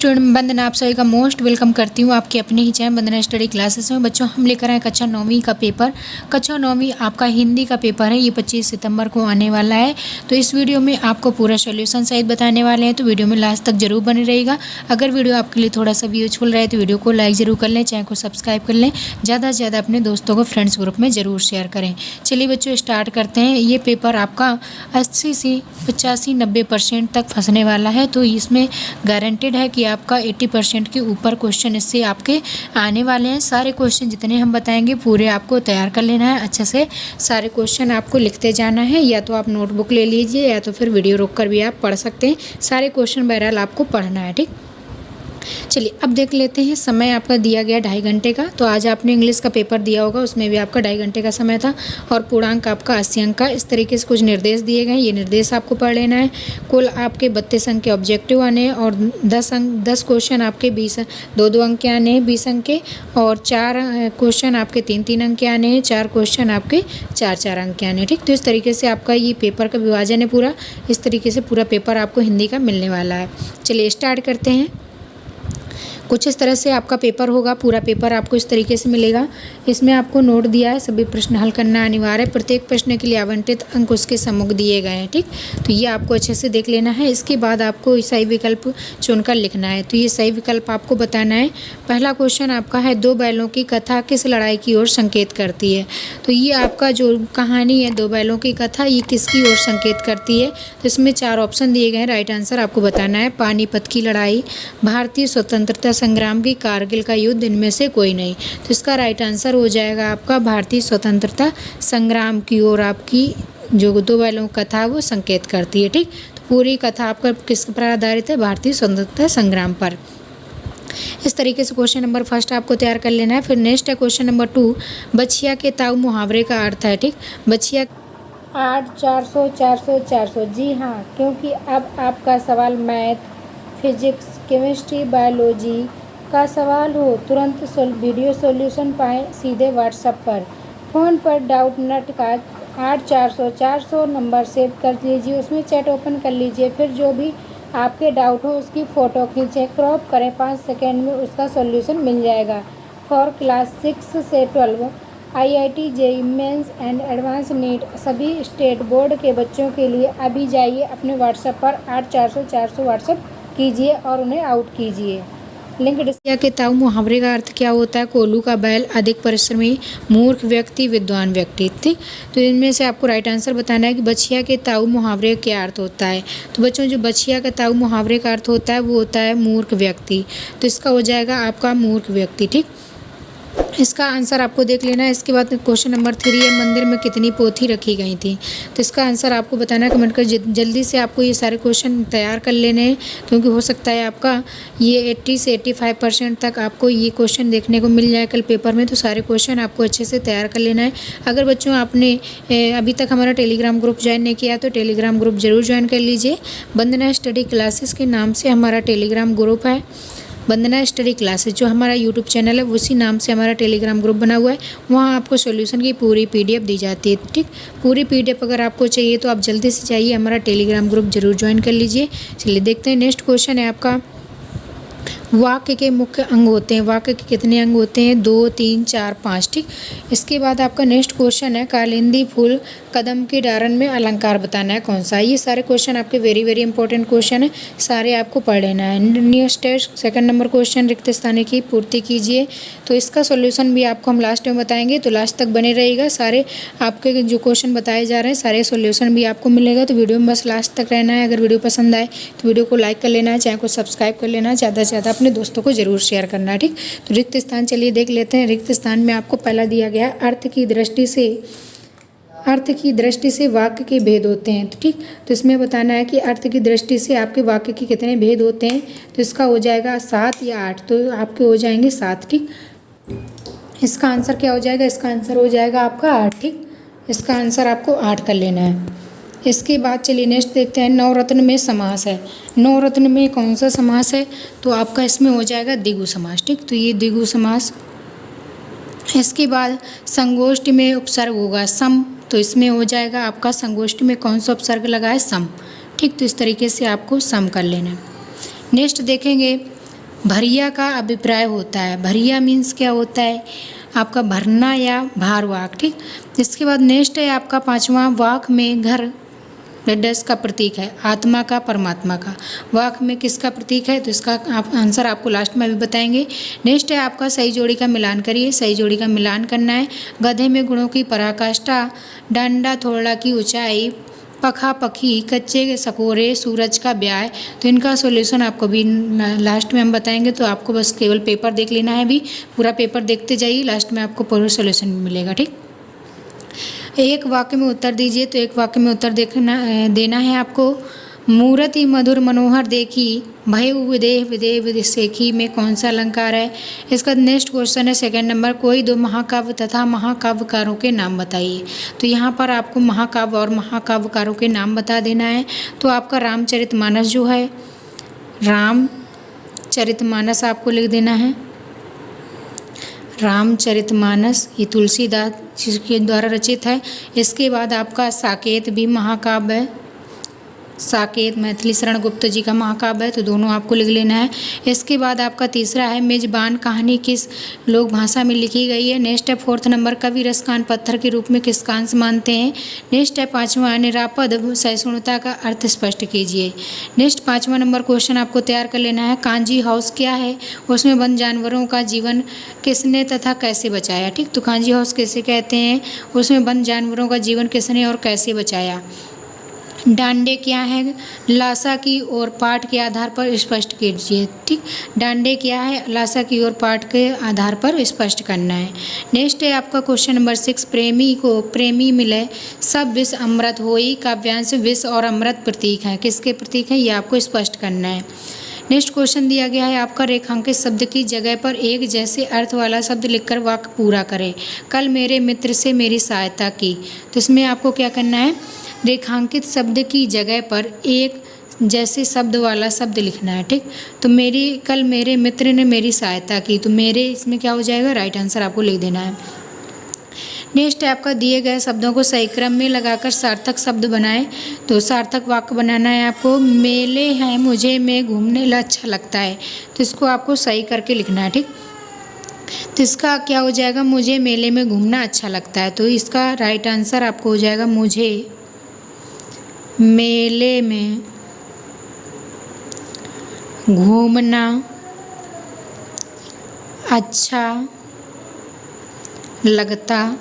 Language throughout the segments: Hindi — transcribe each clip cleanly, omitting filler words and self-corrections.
स्टूडेंट वंदना, आप सभी का मोस्ट वेलकम करती हूँ आपके अपने ही चैनल वंदना स्टडी क्लासेस में। बच्चों, हम लेकर आए कक्षा 9वीं का पेपर। कक्षा 9वीं आपका हिंदी का पेपर है, ये 25 सितंबर को आने वाला है। तो इस वीडियो में आपको पूरा सोल्यूशन सहित बताने वाले हैं, तो वीडियो में लास्ट तक जरूर बने रहेगा। अगर वीडियो आपके लिए थोड़ा सा भी यूजफुल रहे तो वीडियो को लाइक ज़रूर कर लें, चैनल को सब्सक्राइब कर लें, ज़्यादा से ज़्यादा अपने दोस्तों को फ्रेंड्स ग्रुप में ज़रूर शेयर करें। चलिए बच्चों, स्टार्ट करते हैं। ये पेपर आपका 80 से 85-90% तक फंसने वाला है, तो इसमें गारंटेड है कि आपका 80% के ऊपर क्वेश्चन इससे आपके आने वाले हैं। सारे क्वेश्चन जितने हम बताएंगे पूरे आपको तैयार कर लेना है। अच्छे से सारे क्वेश्चन आपको लिखते जाना है, या तो आप नोटबुक ले लीजिए या तो फिर वीडियो रोक कर भी आप पढ़ सकते हैं। सारे क्वेश्चन बहरहाल आपको पढ़ना है, ठीक। चलिए अब देख लेते हैं। समय आपका दिया गया 2.5 घंटे का। तो आज आपने इंग्लिश का पेपर दिया होगा, उसमें भी आपका 2.5 घंटे का समय था, और पूर्णांक आपका 80 अंक का। इस तरीके से कुछ निर्देश दिए गए हैं, ये निर्देश आपको पढ़ लेना है। कुल आपके 32 अंक के ऑब्जेक्टिव आने हैं, और 10 क्वेश्चन आपके 2-2 अंक के आने हैं, 20 अंक के, और 4 क्वेश्चन आपके 3-3 अंक के आने हैं, 4 क्वेश्चन आपके 4-4 अंक के आने हैं, ठीक। तो इस तरीके से आपका ये पेपर का विभाजन है पूरा। इस तरीके से पूरा पेपर आपको हिंदी का मिलने वाला है। चलिए स्टार्ट करते हैं। कुछ इस तरह से आपका पेपर होगा। पूरा पेपर आपको इस तरीके से मिलेगा। इसमें आपको नोट दिया है, सभी प्रश्न हल करना अनिवार्य है। प्रत्येक प्रश्न के लिए आवंटित अंक उसके सम्मुख दिए गए हैं, ठीक। तो ये आपको अच्छे से देख लेना है। इसके बाद आपको सही विकल्प चुनकर लिखना है। तो ये सही विकल्प आपको बताना है। पहला क्वेश्चन आपका है, 2 बैलों की कथा किस लड़ाई की ओर संकेत करती है। तो ये आपका जो कहानी है 2 बैलों की कथा, ये किसकी ओर संकेत करती है। तो इसमें 4 ऑप्शन दिए गए हैं। राइट आंसर आपको बताना है। पानीपत की लड़ाई, भारतीय स्वतंत्रता संग्राम की, कारगिल का युद्ध, इनमें से कोई नहीं। तो इसका राइट आंसर हो जाएगा आपका भारतीय स्वतंत्रता संग्राम की ओर आपकी जो 2 बैलों की कथा वो संकेत करती है, ठीक। तो पूरी कथा आपका किस पर आधारित है, भारतीय स्वतंत्रता संग्राम पर। इस तरीके से क्वेश्चन नंबर फर्स्ट आपको तैयार कर लेना है। फिर नेक्स्ट है क्वेश्चन नंबर 2, बछिया के ताऊ मुहावरे का अर्थ है, ठीक। बछिया 8 400 400 400। जी हाँ, क्योंकि अब आपका सवाल मैथ, फिजिक्स, केमिस्ट्री, बायोलॉजी का सवाल हो, तुरंत वीडियो सॉल्यूशन पाएँ सीधे व्हाट्सएप पर। फ़ोन पर डाउट नट का 8 400 400 नंबर सेव कर लीजिए, उसमें चैट ओपन कर लीजिए, फिर जो भी आपके डाउट हो उसकी फ़ोटो खींचें, क्रॉप करें, 5 सेकेंड में उसका सॉल्यूशन मिल जाएगा। फॉर क्लास 6 से 12 IIT JEE mains and advance NEET सभी स्टेट बोर्ड के बच्चों के लिए अभी जाइए अपने व्हाट्सएप पर 8 400 400 व्हाट्सएप कीजिए और उन्हें आउट कीजिए। लिंक बछिया के ताऊ मुहावरे का अर्थ क्या होता है। कोल्हू का बैल, अधिक परिश्रमी, मूर्ख व्यक्ति, विद्वान व्यक्ति, ठीक। तो इनमें से आपको राइट आंसर बताना है कि बछिया के ताऊ मुहावरे का क्या अर्थ होता है। तो बच्चों, जो बछिया का ताऊ मुहावरे का अर्थ होता है वो होता है मूर्ख व्यक्ति। तो इसका हो जाएगा आपका मूर्ख व्यक्ति, ठीक। इसका आंसर आपको देख लेना है। इसके बाद क्वेश्चन नंबर 3 है, मंदिर में कितनी पोथी रखी गई थी। तो इसका आंसर आपको बताना है। कमेंट कर जल्दी से आपको ये सारे क्वेश्चन तैयार कर लेने हैं, क्योंकि हो सकता है आपका ये 80 से 85% तक आपको ये क्वेश्चन देखने को मिल जाए कल पेपर में। तो सारे क्वेश्चन आपको अच्छे से तैयार कर लेना है। अगर बच्चों आपने अभी तक हमारा टेलीग्राम ग्रुप ज्वाइन नहीं किया तो टेलीग्राम ग्रुप ज़रूर ज्वाइन कर लीजिए। वंदना स्टडी क्लासेस के नाम से हमारा टेलीग्राम ग्रुप है। वंदना स्टडी क्लासेस जो हमारा यूट्यूब चैनल है उसी नाम से हमारा टेलीग्राम ग्रुप बना हुआ है। वहाँ आपको सॉल्यूशन की पूरी PDF दी जाती है, ठीक। पूरी PDF अगर आपको चाहिए तो आप जल्दी से जाइए, हमारा टेलीग्राम ग्रुप जरूर ज्वाइन कर लीजिए। चलिए देखते हैं। नेक्स्ट क्वेश्चन है आपका, वाक्य के मुख्य अंग होते हैं। वाक्य के कितने अंग होते हैं, 2 3 4 5, ठीक। इसके बाद आपका नेक्स्ट क्वेश्चन है, कालिंदी फूल कदम की डारन में अलंकार बताना है कौन सा। ये सारे क्वेश्चन आपके वेरी वेरी इंपॉर्टेंट क्वेश्चन है, सारे आपको पढ़ लेना है। Next test second number question, रिक्त स्थान की पूर्ति कीजिए। तो इसका सोल्यूशन भी आपको हम लास्ट में बताएंगे, तो लास्ट तक बने रहिएगा। सारे आपके जो क्वेश्चन बताए जा रहे हैं सारे सोल्यूशन भी आपको मिलेगा। तो वीडियो में बस लास्ट तक रहना है। अगर वीडियो पसंद आए तो वीडियो को लाइक कर लेना है, चैनल को सब्सक्राइब कर लेना है, ज़्यादा से ज़्यादा अपने दोस्तों को जरूर शेयर करना है, ठीक। तो रिक्त स्थान चलिए देख लेते हैं। रिक्त स्थान में आपको पहला दिया गया अर्थ की दृष्टि से वाक्य के भेद होते हैं, तो ठीक। तो इसमें बताना है कि अर्थ की दृष्टि से आपके वाक्य के कितने भेद होते हैं। तो इसका हो जाएगा 7 या 8, तो आपके हो जाएंगे 7, ठीक। इसका आंसर क्या हो जाएगा, इसका आंसर हो जाएगा आपका 8, ठीक। इसका आंसर आपको 8 कर लेना है। इसके बाद चलिए नेक्स्ट देखते हैं, नवरत्न में समास है। नवरत्न में कौन सा समास है, तो आपका इसमें हो जाएगा द्विगु समास, ठीक। तो ये द्विगु समास। इसके बाद संगोष्ठी में उपसर्ग होगा सम, तो इसमें हो जाएगा आपका संगोष्ठी में कौन सा उपसर्ग लगा है, सम, ठीक। तो इस तरीके से आपको सम कर लेना है। नेक्स्ट देखेंगे भरिया का अभिप्राय होता है। भरिया मीन्स क्या होता है, आपका भरना या भार वाक। ठीक, इसके बाद नेक्स्ट है आपका पांचवा, वाक में घर डस का प्रतीक है, आत्मा का, परमात्मा का। वाक में किसका प्रतीक है, तो इसका आंसर आपको लास्ट में अभी बताएंगे। नेक्स्ट है आपका सही जोड़ी का मिलान करिए। सही जोड़ी का मिलान करना है। गधे में गुणों की पराकाष्ठा, डांडा थोड़ा की ऊंचाई, पखा पखी, कच्चे के सकोरे, सूरज का ब्याह। तो इनका सॉल्यूशन आपको भी लास्ट में हम बताएंगे, तो आपको बस केवल पेपर देख लेना है। अभी पूरा पेपर देखते जाइए, लास्ट में आपको पूरा सॉल्यूशन मिलेगा। ठीक, एक वाक्य में उत्तर दीजिए। तो एक वाक्य में उत्तर देना है आपको। मूर्ति मधुर मनोहर देखी, भय विदेह विदेह विदेशेखी में कौन सा अलंकार है। इसका नेक्स्ट क्वेश्चन है सेकंड नंबर, कोई दो महाकाव्य तथा महाकाव्यकारों के नाम बताइए। तो यहाँ पर आपको महाकाव्य और महाकाव्यकारों के नाम बता देना है। तो आपका रामचरितमानस जो है, रामचरितमानस आपको लिख देना है। रामचरितमानस ये तुलसीदास जिसके द्वारा रचित है। इसके बाद आपका साकेत भी महाकाव्य है। साकेत मैथिली शरण गुप्त जी का महाकाव्य है, तो दोनों आपको लिख लेना है। इसके बाद आपका तीसरा है मेजबान कहानी किस लोक भाषा में लिखी गई है। नेक्स्ट है फोर्थ नंबर, कवि रस कान पत्थर के रूप में किसका अंश मानते हैं। नेक्स्ट है पाँचवा, निरापद सहिष्णुता का अर्थ स्पष्ट कीजिए। नेक्स्ट 5वां नंबर क्वेश्चन आपको तैयार कर लेना है, कांजी हाउस क्या है, उसमें वन जानवरों का जीवन किसने तथा कैसे बचाया। ठीक, तो कांजी हाउस किसे कहते हैं, उसमें वन जानवरों का जीवन किसने और कैसे बचाया। डांडे क्या है, लासा की और पाठ के आधार पर स्पष्ट कीजिए। ठीक, डांडे क्या है, लासा की और पाठ के आधार पर स्पष्ट करना है। नेक्स्ट है आपका क्वेश्चन नंबर 6, प्रेमी को प्रेमी मिले सब विष अमृत होई, काव्यांश विष और अमृत प्रतीक है, किसके प्रतीक है, ये आपको स्पष्ट करना है। नेक्स्ट क्वेश्चन दिया गया है आपका, रेखांकित शब्द की जगह पर एक जैसे अर्थ वाला शब्द लिखकर वाक्य पूरा करें। कल मेरे मित्र से मेरी सहायता की। तो इसमें आपको क्या करना है, रेखांकित शब्द की जगह पर एक जैसे शब्द वाला शब्द लिखना है। ठीक, तो कल मेरे मित्र ने मेरी सहायता की, तो मेरे इसमें क्या हो जाएगा, राइट आंसर आपको लिख देना है। नेक्स्ट है आपका, दिए गए शब्दों को सही क्रम में लगाकर सार्थक शब्द बनाएं। तो सार्थक वाक्य बनाना है आपको। मेले हैं मुझे में घूमने ला अच्छा लगता है, तो इसको आपको सही करके लिखना है। ठीक, तो इसका क्या हो जाएगा, मुझे मेले में घूमना अच्छा लगता है, तो इसका राइट आंसर आपको हो जाएगा, मुझे मेले में घूमना अच्छा लगता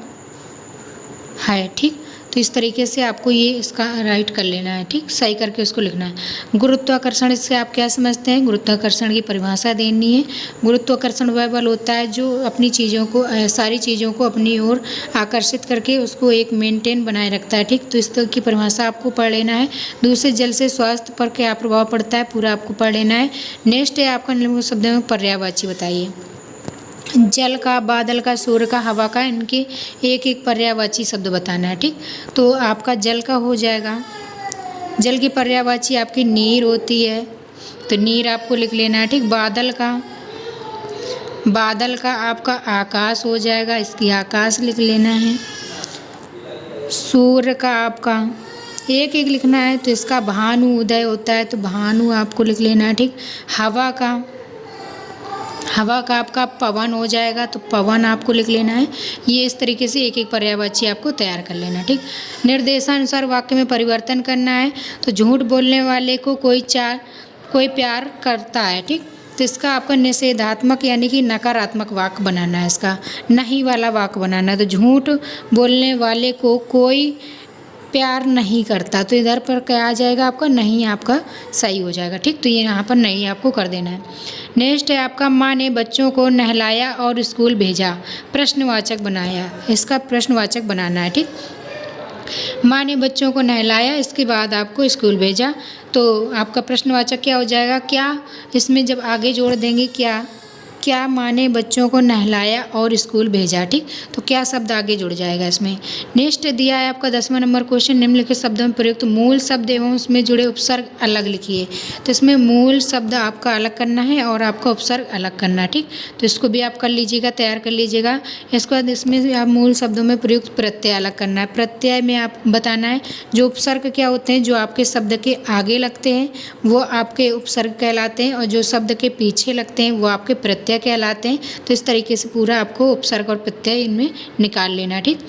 है। ठीक, तो इस तरीके से आपको ये इसका राइट कर लेना है। ठीक, सही करके उसको लिखना है। गुरुत्वाकर्षण से आप क्या समझते हैं, गुरुत्वाकर्षण की परिभाषा देनी है। गुरुत्वाकर्षण वह बल होता है जो अपनी चीज़ों को सारी चीज़ों को अपनी ओर आकर्षित करके उसको एक मेंटेन बनाए रखता है। ठीक, तो इस तरह की परिभाषा आपको पढ़ लेना है। दूसरे जल से स्वास्थ्य पर क्या प्रभाव पड़ता है, पूरा आपको पढ़ लेना है। नेक्स्ट है आपका निम्नलिखित शब्दों में पर्यायवाची बताइए। जल का, बादल का, सूर्य का, हवा का, इनके एक एक पर्यायवाची शब्द बताना है। ठीक, तो आपका जल का हो जाएगा, जल की पर्यायवाची आपकी नीर होती है, तो नीर आपको लिख लेना है। ठीक, बादल का आपका आकाश हो जाएगा, इसकी आकाश लिख लेना है। सूर्य का आपका एक एक लिखना है, तो इसका भानु उदय होता है, तो भानु आपको लिख लेना है। ठीक, हवा का आपका पवन हो जाएगा, तो पवन आपको लिख लेना है। ये इस तरीके से एक एक पर्यायवाची आपको तैयार कर लेना है। ठीक, निर्देशानुसार वाक्य में परिवर्तन करना है। तो झूठ बोलने वाले को कोई प्यार करता है। ठीक, तो इसका आपका निषेधात्मक यानी कि नकारात्मक वाक्य बनाना है, इसका नहीं वाला वाक्य बनाना है। तो झूठ बोलने वाले को कोई प्यार नहीं करता, तो इधर पर क्या आ जाएगा आपका, नहीं आपका सही हो जाएगा। ठीक, तो ये यहाँ पर नहीं आपको कर देना है। नेक्स्ट है आपका, माँ ने बच्चों को नहलाया और स्कूल भेजा, प्रश्नवाचक बनाया, इसका प्रश्नवाचक बनाना है। ठीक, माँ ने बच्चों को नहलाया, इसके बाद आपको स्कूल भेजा, तो आपका प्रश्नवाचक क्या हो जाएगा, क्या, इसमें जब आगे जोड़ देंगे क्या माँ ने बच्चों को नहलाया और स्कूल भेजा। ठीक, तो क्या शब्द आगे जुड़ जाएगा इसमें। नेक्स्ट दिया है आपका 10वां नंबर क्वेश्चन, निम्नलिखित शब्दों में प्रयुक्त मूल शब्द एवं उसमें जुड़े उपसर्ग अलग लिखिए। तो इसमें मूल शब्द आपका अलग करना है और आपका उपसर्ग अलग करना है, ठीक। तो इसको भी आप कर लीजिएगा, तैयार कर लीजिएगा। इसके बाद इसमें आप मूल शब्दों में प्रयुक्त प्रत्यय अलग करना है। प्रत्यय में आप बताना है जो उपसर्ग क्या होते हैं, जो आपके शब्द के आगे लगते हैं वो आपके उपसर्ग कहलाते हैं और जो शब्द के पीछे लगते हैं वो आपके प्रत्यय कहलाते हैं। तो इस तरीके से पूरा आपको उपसर्ग और प्रत्यय इनमें निकाल लेना है, ठीक।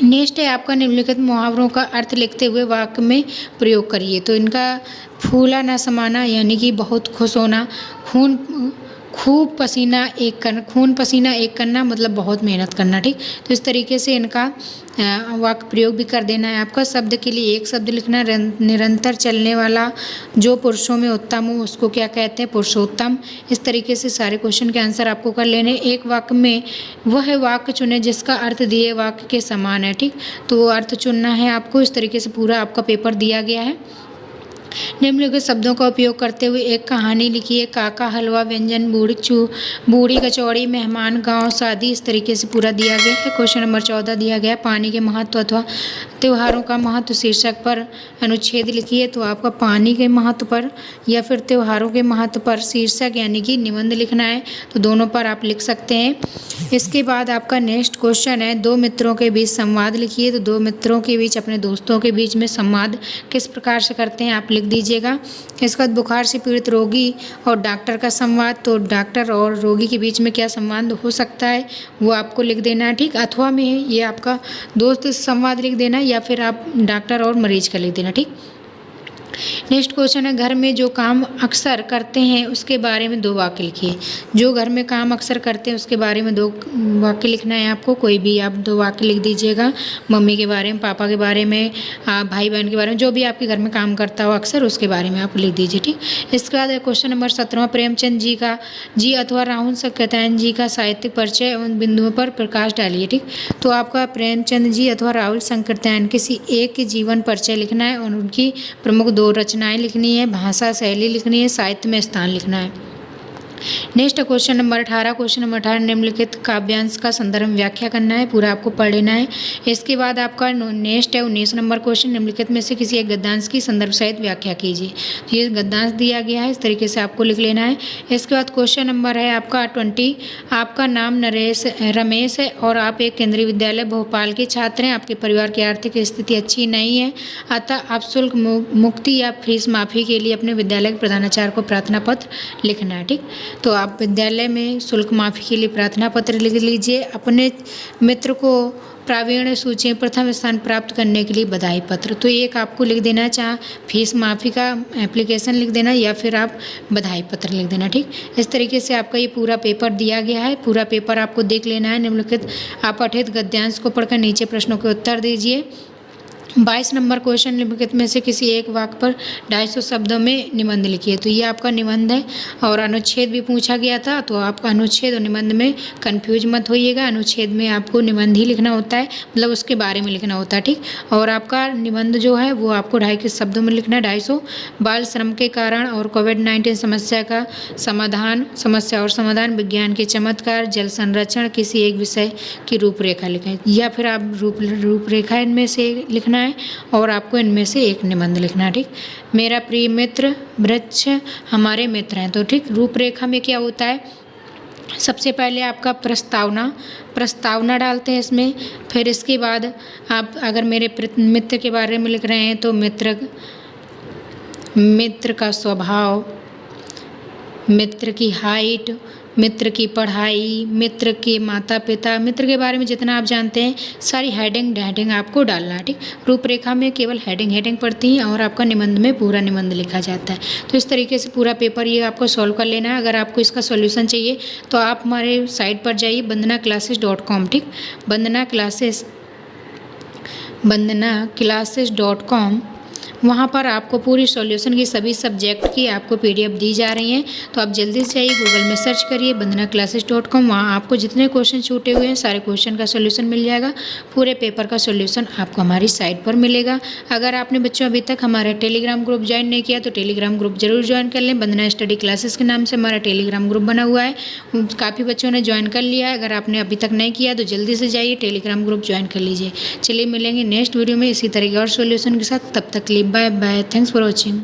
नेक्स्ट है आपका निम्नलिखित मुहावरों का अर्थ लिखते हुए वाक्य में प्रयोग करिए। तो इनका फूला न समाना यानी कि बहुत खुश होना, खून पसीना एक करना मतलब बहुत मेहनत करना, ठीक। तो इस तरीके से इनका वाक्य प्रयोग भी कर देना है। आपका शब्द के लिए एक शब्द लिखना, निरंतर चलने वाला जो पुरुषों में उत्तम हो उसको क्या कहते हैं, पुरुषोत्तम। इस तरीके से सारे क्वेश्चन के आंसर आपको कर लेने। एक वाक्य में वह वाक्य चुने जिसका अर्थ दिए वाक्य के समान है, ठीक। तो वो अर्थ चुनना है आपको। इस तरीके से पूरा आपका पेपर दिया गया है। निम्नलिखित शब्दों का उपयोग करते हुए एक कहानी लिखिए। काका हलवा, व्यंजन, बूढ़ी कचौड़ी, मेहमान, गांव, शादी। इस तरीके से पूरा दिया गया है। क्वेश्चन नंबर 14 दिया गया पानी के महत्व अथवा त्योहारों का महत्व शीर्षक पर अनुच्छेद लिखिए। तो आपका पानी के महत्व पर या फिर त्योहारों के महत्व पर शीर्षक यानी कि निबंध लिखना है। तो दोनों पर आप लिख सकते हैं। इसके बाद आपका नेक्स्ट क्वेश्चन है दो मित्रों के बीच संवाद लिखिए। तो दो मित्रों के बीच, अपने दोस्तों के बीच में संवाद किस प्रकार से करते हैं आप लिख दीजिएगा। इसके बाद बुखार से पीड़ित रोगी और डॉक्टर का संवाद। तो डॉक्टर और रोगी के बीच में क्या संवाद हो सकता है वो आपको लिख देना है, ठीक। अथवा में ये आपका दोस्त संवाद लिख देना या फिर आप डॉक्टर और मरीज का लिख देना, ठीक। नेक्स्ट क्वेश्चन है घर में जो काम अक्सर करते हैं उसके बारे में 2 वाक्य लिखिए। जो घर में काम अक्सर करते हैं उसके बारे में 2 वाक्य लिखना है आपको। कोई भी आप 2 वाक्य लिख दीजिएगा। मम्मी के बारे में, पापा के बारे में, भाई बहन के बारे में, जो भी आपके घर में काम करता हो अक्सर उसके बारे में आप लिख दीजिए, ठीक। इसके बाद क्वेश्चन नंबर 17 प्रेमचंद जी अथवा राहुल सत्यनारायण जी का साहित्यिक परिचय उन बिंदुओं पर प्रकाश डालिए, ठीक। तो आपका प्रेमचंद जी अथवा राहुल सत्यनारायण किसी एक के जीवन परिचय लिखना है और उनकी प्रमुख 2 रचनाएं लिखनी है, भाषा शैली लिखनी है, साहित्य में स्थान लिखना है। नेक्स्ट क्वेश्चन नंबर 18 निम्नलिखित काव्यांश का संदर्भ में व्याख्या करना है। पूरा आपको पढ़ लेना है। इसके बाद आपका नेक्स्ट है 19 नंबर क्वेश्चन, निम्नलिखित में से किसी एक गद्यांश की संदर्भ सहित व्याख्या कीजिए। तो ये गद्यांश दिया गया है, इस तरीके से आपको लिख लेना है। इसके बाद क्वेश्चन नंबर है आपका 20, आपका नाम रमेश है और आप एक केंद्रीय विद्यालय भोपाल के छात्र हैं। आपके परिवार की आर्थिक स्थिति अच्छी नहीं है, अतः आप शुल्क मुक्ति या फीस माफ़ी के लिए अपने विद्यालय के प्रधानाचार्य को प्रार्थना पत्र लिखना है, ठीक। तो आप विद्यालय में शुल्क माफ़ी के लिए प्रार्थना पत्र लिख लीजिए। अपने मित्र को प्रावीण्य सूची में प्रथम स्थान प्राप्त करने के लिए बधाई पत्र। तो एक आपको लिख देना, चाहे फीस माफ़ी का एप्लीकेशन लिख देना या फिर आप बधाई पत्र लिख देना, ठीक। इस तरीके से आपका ये पूरा पेपर दिया गया है। पूरा पेपर आपको देख लेना है। निम्नलिखित आप पठित गद्यांश को पढ़कर नीचे प्रश्नों के उत्तर दीजिए। 22 नंबर क्वेश्चन, निम्नलिखित में से किसी एक वाक्य पर 250 शब्दों में निबंध लिखिए। तो ये आपका निबंध है और अनुच्छेद भी पूछा गया था। तो आप अनुच्छेद और निबंध में कंफ्यूज मत होइएगा। अनुच्छेद में आपको निबंध ही लिखना होता है, मतलब उसके बारे में लिखना होता है, ठीक। और आपका निबंध जो है वो आपको 250 शब्दों में लिखना है। 250 बाल श्रम के कारण और कोविड-19 समस्या का समाधान, समस्या और समाधान, विज्ञान के चमत्कार, जल संरक्षण, किसी एक विषय की रूपरेखा लिखें या फिर आप रूपरेखा इनमें से लिखना है और आपको इनमें से एक निबंध लिखना है, ठीक। मेरा प्रिय मित्र, वृक्ष हमारे मित्र हैं। तो ठीक, रूपरेखा में क्या होता है, सबसे पहले आपका प्रस्तावना डालते हैं इसमें। फिर इसके बाद आप अगर मेरे मित्र के बारे में लिख रहे हैं तो मित्र का स्वभाव, मित्र की हाइट, मित्र की पढ़ाई, मित्र के माता पिता, मित्र के बारे में जितना आप जानते हैं सारी हेडिंग आपको डालना है, ठीक। रूपरेखा में केवल हेडिंग पड़ती हैं और आपका निबंध में पूरा निबंध लिखा जाता है। तो इस तरीके से पूरा पेपर ये आपको सॉल्व कर लेना है। अगर आपको इसका सॉल्यूशन चाहिए तो आप हमारे साइट पर जाइए bandanaclasses.com, ठीक। bandanaclasses.com वहाँ पर आपको पूरी सॉल्यूशन की सभी सब्जेक्ट की आपको पीडीएफ दी जा रही हैं। तो आप जल्दी से जाइए गूगल में सर्च करिए bandhanaclasses.com। वहाँ आपको जितने क्वेश्चन छूटे हुए हैं सारे क्वेश्चन का सॉल्यूशन मिल जाएगा। पूरे पेपर का सॉल्यूशन आपको हमारी साइट पर मिलेगा। अगर आपने बच्चों अभी तक हमारा टेलीग्राम ग्रुप ज्वाइन नहीं किया तो टेलीग्राम ग्रुप जरूर ज्वाइन कर लें। बंदना स्टडी क्लासेस के नाम से हमारा टेलीग्राम ग्रुप बना हुआ है। काफ़ी बच्चों ने ज्वाइन कर लिया है। अगर आपने अभी तक नहीं किया तो जल्दी से जाइए टेलीग्राम ग्रुप ज्वाइन कर लीजिए। चलिए मिलेंगे नेक्स्ट वीडियो में इसी तरह के और सॉल्यूशन के साथ। तब तक के लिए bye bye. Thanks for watching.